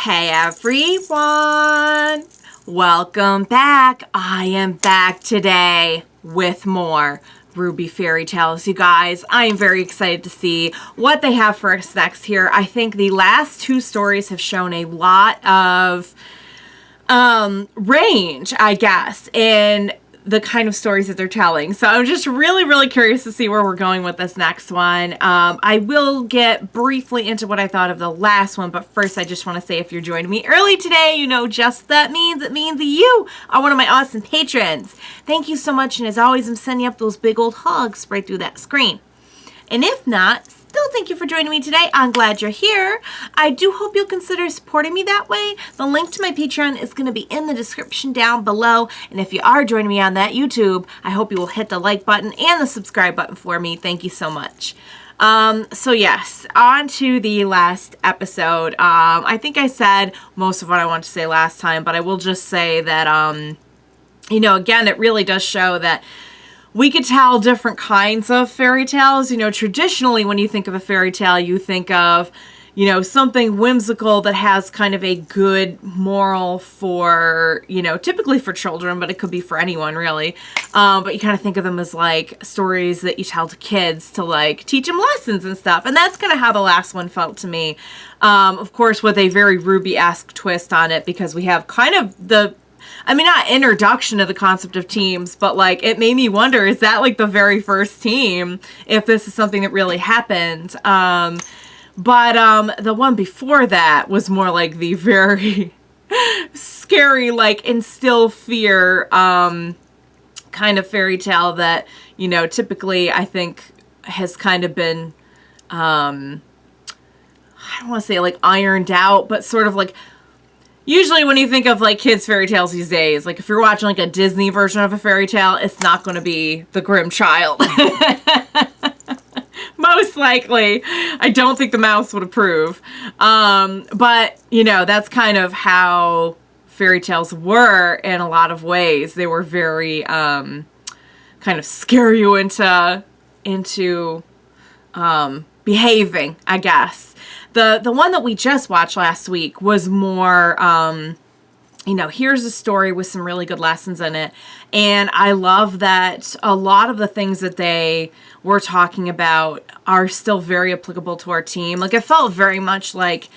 Hey everyone! Welcome back. I am back today with more RWBY Fairy Tales, you guys. I am very excited to see what they have for us next here. I think the last two stories have shown a lot of range, I guess, in the kind of stories that they're telling. So I'm just really curious to see where we're going with this next one. I will get briefly into what I thought of the last one, but first I just want to say if you're joining me early today, you know just that means it means you are one of my awesome patrons. Thank you so much, and as always, I'm sending up those big old hugs right through that screen. And if not, still thank you for joining me today. I'm glad you're here. I do hope you'll consider supporting me that way. The link to my Patreon is going to be in the description down below. And if you are joining me on that YouTube, I hope you will hit the like button and the subscribe button for me. Thank you so much. So yes, on to the last episode. I think I said most of what I wanted to say last time, but I will just say that, you know, again, it really does show that we could tell different kinds of fairy tales. You know, traditionally, when you think of a fairy tale, you think of, you know, something whimsical that has kind of a good moral for, you know, typically for children, but it could be for anyone, really. But you kind of think of them as, like, stories that you tell to kids to, like, teach them lessons and stuff. And that's kind of how the last one felt to me. Of course, with a very RWBY-esque twist on it, because we have kind of the... I mean, not introduction to the concept of teams, but, like, it made me wonder, is that, like, the very first team, if this is something that really happened? But the one before that was more like the very scary, like, instill fear kind of fairy tale that, you know, typically I think has kind of been, I don't want to say, like, ironed out, but sort of, like, usually when you think of, like, kids' fairy tales these days, like, if you're watching, like, a Disney version of a fairy tale, it's not going to be the Grimm child. Most likely. I don't think the mouse would approve. But, you know, that's kind of how fairy tales were in a lot of ways. They were very, kind of scare you into behaving, I guess. The one that we just watched last week was more, you know, here's a story with some really good lessons in it. And I love that a lot of the things that they were talking about are still very applicable to our team. Like, it felt very much like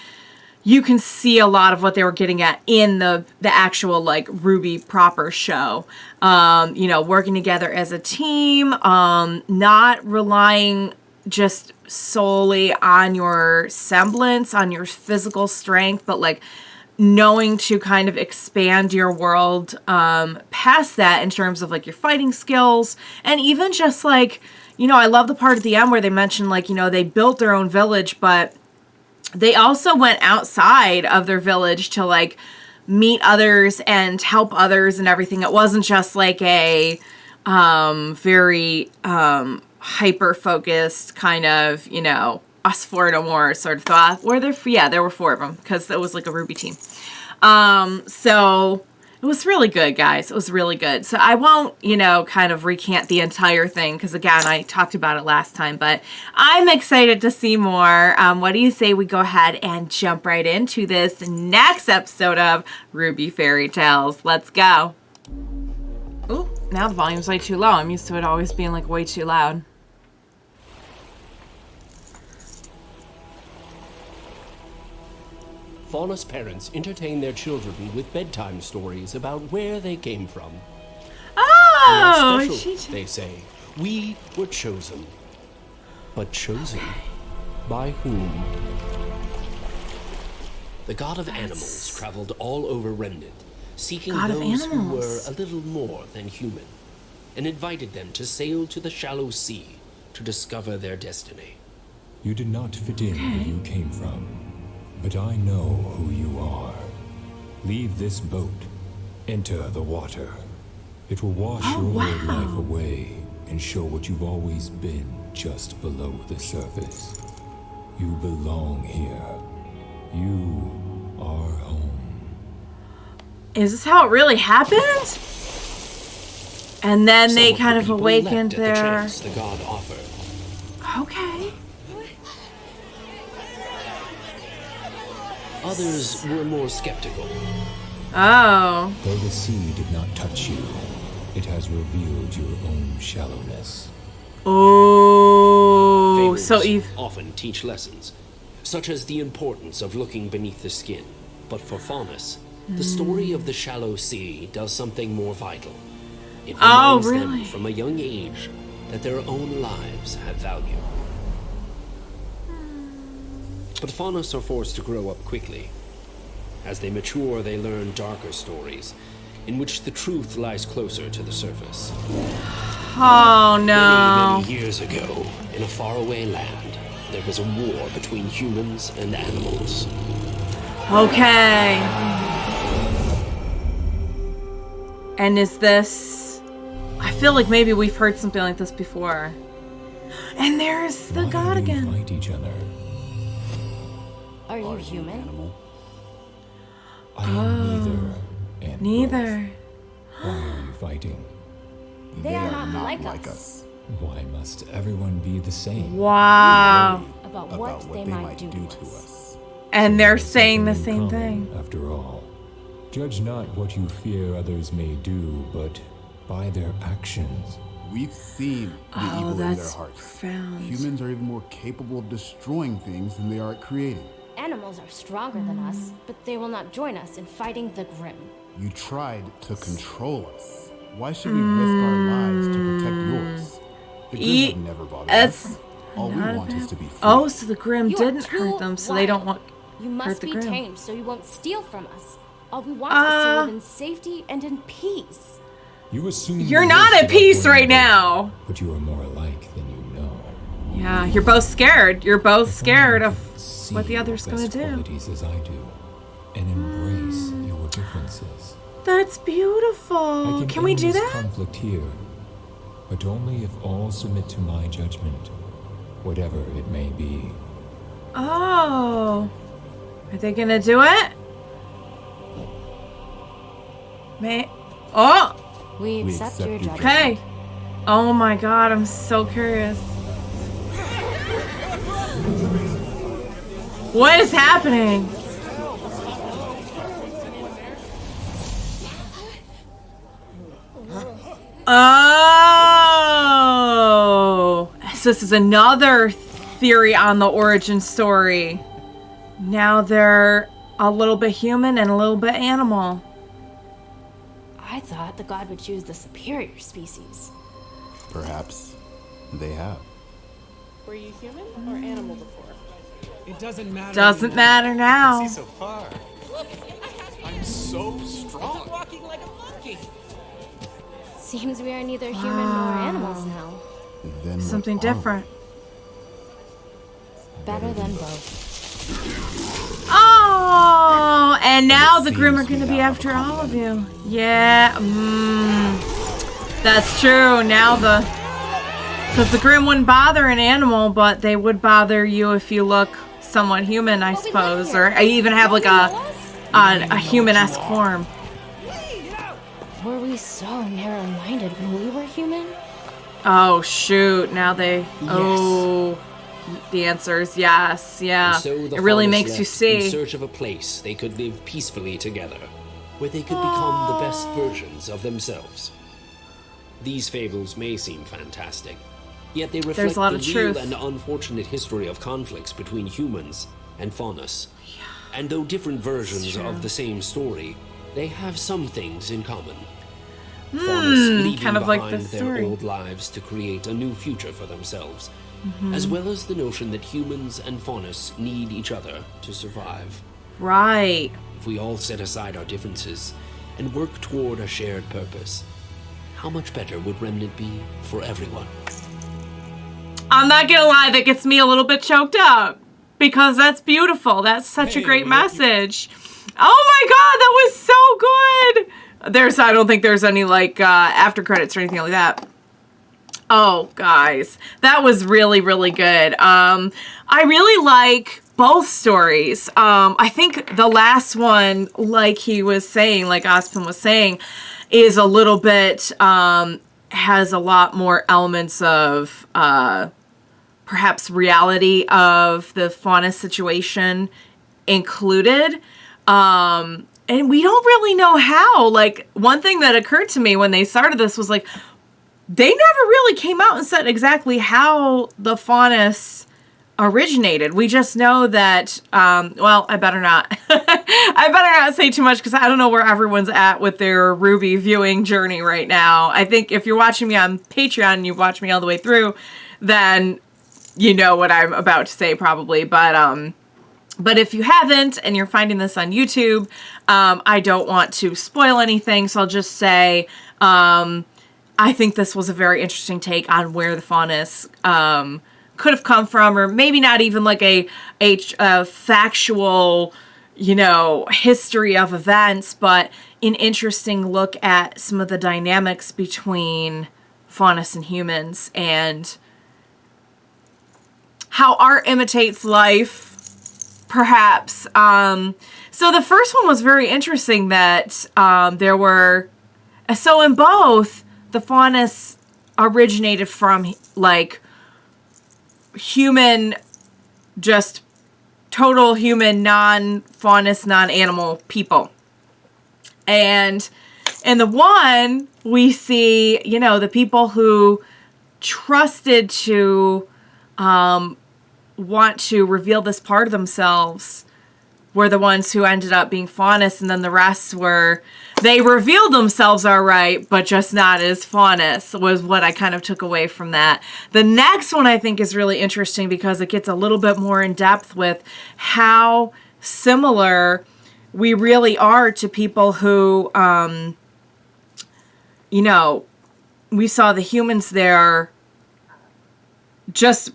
you can see a lot of what they were getting at in the actual, like, RWBY proper show. You know, working together as a team, not relying just solely on your semblance, on your physical strength, but, like, knowing to kind of expand your world past that in terms of, like, your fighting skills. And even just, like, you know, I love the part at the end where they mentioned, like, you know, they built their own village, but they also went outside of their village to, like, meet others and help others and everything. It wasn't just, like, a very hyper-focused kind of, you know, us four no more sort of thought. There were four of them, because it was like a RWBY team. So it was really good, guys. It was really good. So I won't, you know, kind of recant the entire thing, because again, I talked about it last time, but I'm excited to see more. What do you say we go ahead and jump right into this next episode of RWBY Fairy Tales? Let's go. Ooh, now the volume's way too low. I'm used to it always being, like, way too loud. Faunus parents entertain their children with bedtime stories about where they came from. Oh, We are special, they say. We were chosen. But chosen by whom? The god of animals traveled all over Remnant, seeking those who were a little more than human, and invited them to sail to the shallow sea to discover their destiny. You did not fit in where you came from. But I know who you are. Leave this boat. Enter the water. It will wash your old life away and show what you've always been just below the surface. You belong here. You are home. Is this how it really happened? And then they kind of awakened their... The god offered. Okay. Others were more skeptical. Oh. Though the sea did not touch you, it has revealed your own shallowness. Oh. Fables So Eve. often teach lessons, such as the importance of looking beneath the skin. But for Faunus, the story of the shallow sea does something more vital. It reminds them from a young age that their own lives have value. But Faunus are forced to grow up quickly. As they mature, they learn darker stories, in which the truth lies closer to the surface. Oh, no. Many years ago, in a faraway land, there was a war between humans and animals. Okay. And is this... I feel like maybe we've heard something like this before. And there's the god Why do you again. fight each other? Are you human? I am neither. And Neither. both. Why are you fighting? They are not like us. Why must everyone be the same? Wow. About what they might do to us. And they're saying the Something in same common, thing. After all, judge not what you fear others may do, but by their actions. We've seen the Oh, evil in their that's hearts. profound. Humans are even more capable of destroying things than they are at creating. Animals are stronger than us, but they will not join us in fighting the Grim. You tried to control us. Why should we risk our lives to protect yours? The Grim have never bothered us. It's All we not want about- is to be free. Oh, so the Grim You are didn't too hurt them, so they don't want You hurt must the be Grim. tamed so you won't steal from us. All we want is to live in safety and in peace. You assume You're the not worst at about peace one right another, now. But you are more alike than you know. Yeah, you're both scared. You're both scared of See what the your other's gonna best do. qualities as I do, and embrace your differences. That's I beautiful. Can we end do this that? conflict here, but only if all submit to my judgment, whatever it may be. Oh. Are they gonna do it? Oh! We accept your judgment. Okay. Oh my god, I'm so curious. What is happening? Oh! So this is another theory on the origin story. Now they're a little bit human and a little bit animal. I thought the god would choose the superior species. Perhaps they have. Were you human or animal before? It doesn't matter. Doesn't matter now. See so far. I'm so strong. Walking like a monkey. Seems we are neither human nor animals now. Then what Something are we? different. Better than both. Oh, and now the Grimm are seems going to we be now have after a all of common you. Yeah, that's true. Now because the Grimm wouldn't bother an animal, but they would bother you if you look somewhat human, I suppose, or even have like a human-esque form. Were we so narrow-minded when we were human? Oh shoot! Now they. Oh, the answer is yes. Yeah, And so the it really Faunus makes you left see. in search of a place they could live peacefully together, where they could become the best versions of themselves. These fables may seem fantastic, yet they reflect a lot the of real truth. and unfortunate history of conflicts between humans and Faunus. And though different versions of the same story, they have some things in common. Faunus leaving kind of like behind this their story. old lives to create a new future for themselves, as well as the notion that humans and Faunus need each other to survive. Right. If we all set aside our differences and work toward a shared purpose, how much better would Remnant be for everyone? I'm not gonna lie, that gets me a little bit choked up because that's beautiful. That's such a great message. Oh my god, that was so good. I don't think there's any like after credits or anything like that. Oh, guys, that was really, really good. I really like both stories. I think the last one, like he was saying, like Aspen was saying, is a little bit, has a lot more elements of perhaps reality of the Faunus situation included. And we don't really know how. Like, one thing that occurred to me when they started this was like, they never really came out and said exactly how the Faunus originated. We just know that, well, I better not. I better not say too much because I don't know where everyone's at with their RWBY viewing journey right now. I think if you're watching me on Patreon and you've watched me all the way through, then you know what I'm about to say probably. But if you haven't and you're finding this on YouTube, I don't want to spoil anything, so I'll just say I think this was a very interesting take on where the Faunus could have come from, or maybe not even like a factual, you know, history of events, but an interesting look at some of the dynamics between Faunus and humans and how art imitates life, perhaps. So the first one was very interesting that there were, so in both, the Faunus originated from like human, just total human, non-Faunus, non-animal people. And in the one, we see, you know, the people who trusted to want to reveal this part of themselves were the ones who ended up being Faunus, and then the rest were, they revealed themselves all right, but just not as Faunus, was what I kind of took away from that. The next one I think is really interesting because it gets a little bit more in depth with how similar we really are to people who, you know, we saw the humans there just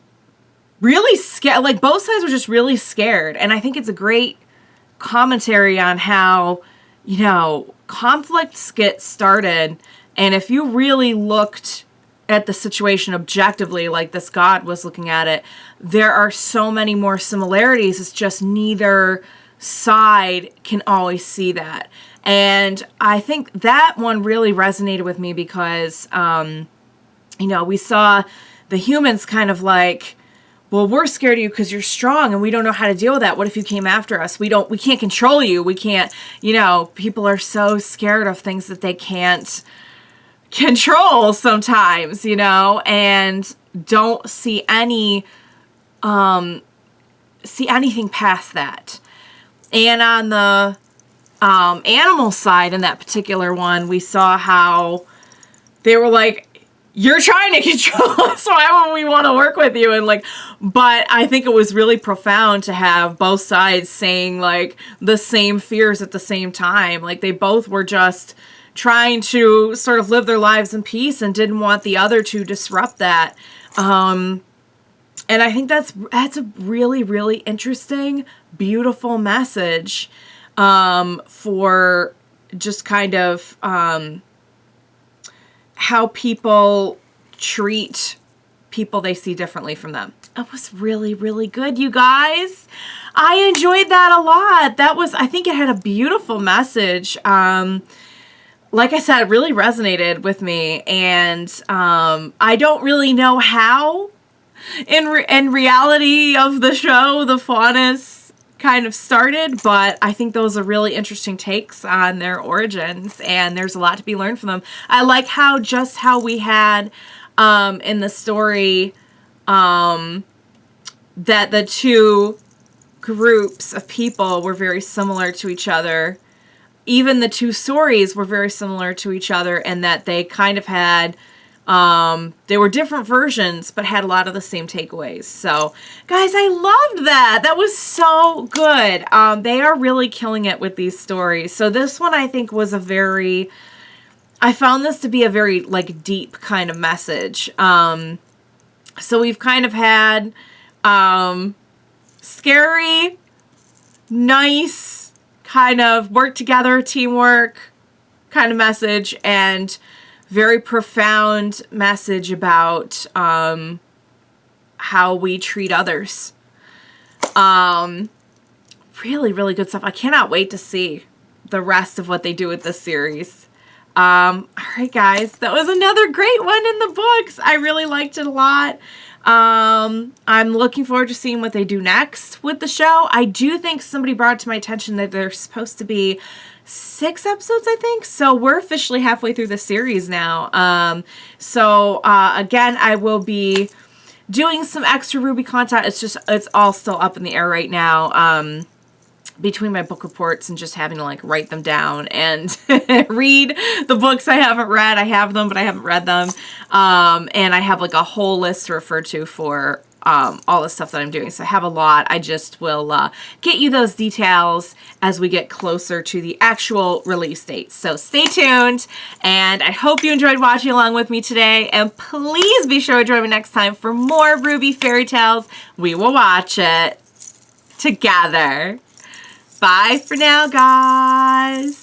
really scared, like both sides were just really scared. And I think it's a great commentary on how, you know, conflicts get started. And if you really looked at the situation objectively, like this god was looking at it, there are so many more similarities. It's just neither side can always see that. And I think that one really resonated with me because, you know, we saw the humans kind of like, well, we're scared of you because you're strong and we don't know how to deal with that. What if you came after us? We can't control you. We can't, you know, people are so scared of things that they can't control sometimes, you know, and don't see anything past that. And on the animal side in that particular one, we saw how they were like, you're trying to control us, why would we want to work with you? And like, but I think it was really profound to have both sides saying like the same fears at the same time. Like they both were just trying to sort of live their lives in peace and didn't want the other to disrupt that. And I think that's a really, really interesting, beautiful message for just kind of how people treat people they see differently from them. It was really, really good, you guys. I enjoyed that a lot. That was, I think it had a beautiful message. Like I said, it really resonated with me. And I don't really know how in reality of the show, the Faunus kind of started, but I think those are really interesting takes on their origins, and there's a lot to be learned from them. I like how we had in the story that the two groups of people were very similar to each other. Even the two stories were very similar to each other, and that they kind of had they were different versions, but had a lot of the same takeaways. So, guys, I loved that. That was so good. They are really killing it with these stories. So this one, I think, was I found this to be a very, like, deep kind of message. So we've kind of had scary, nice, kind of work together, teamwork kind of message, and very profound message about how we treat others. Really, really good stuff. I cannot wait to see the rest of what they do with this series. All right, guys, that was another great one in the books. I really liked it a lot. I'm looking forward to seeing what they do next with the show. I do think somebody brought to my attention that there's supposed to be 6 episodes, I think. So we're officially halfway through the series now. Again, I will be doing some extra RWBY content. It's all still up in the air right now. Between my book reports and just having to like write them down and read the books I haven't read. I have them, but I haven't read them. And I have like a whole list to refer to for all the stuff that I'm doing. So I have a lot. I just will get you those details as we get closer to the actual release date. So stay tuned, and I hope you enjoyed watching along with me today. And please be sure to join me next time for more RWBY Fairy Tales. We will watch it together. Bye for now, guys.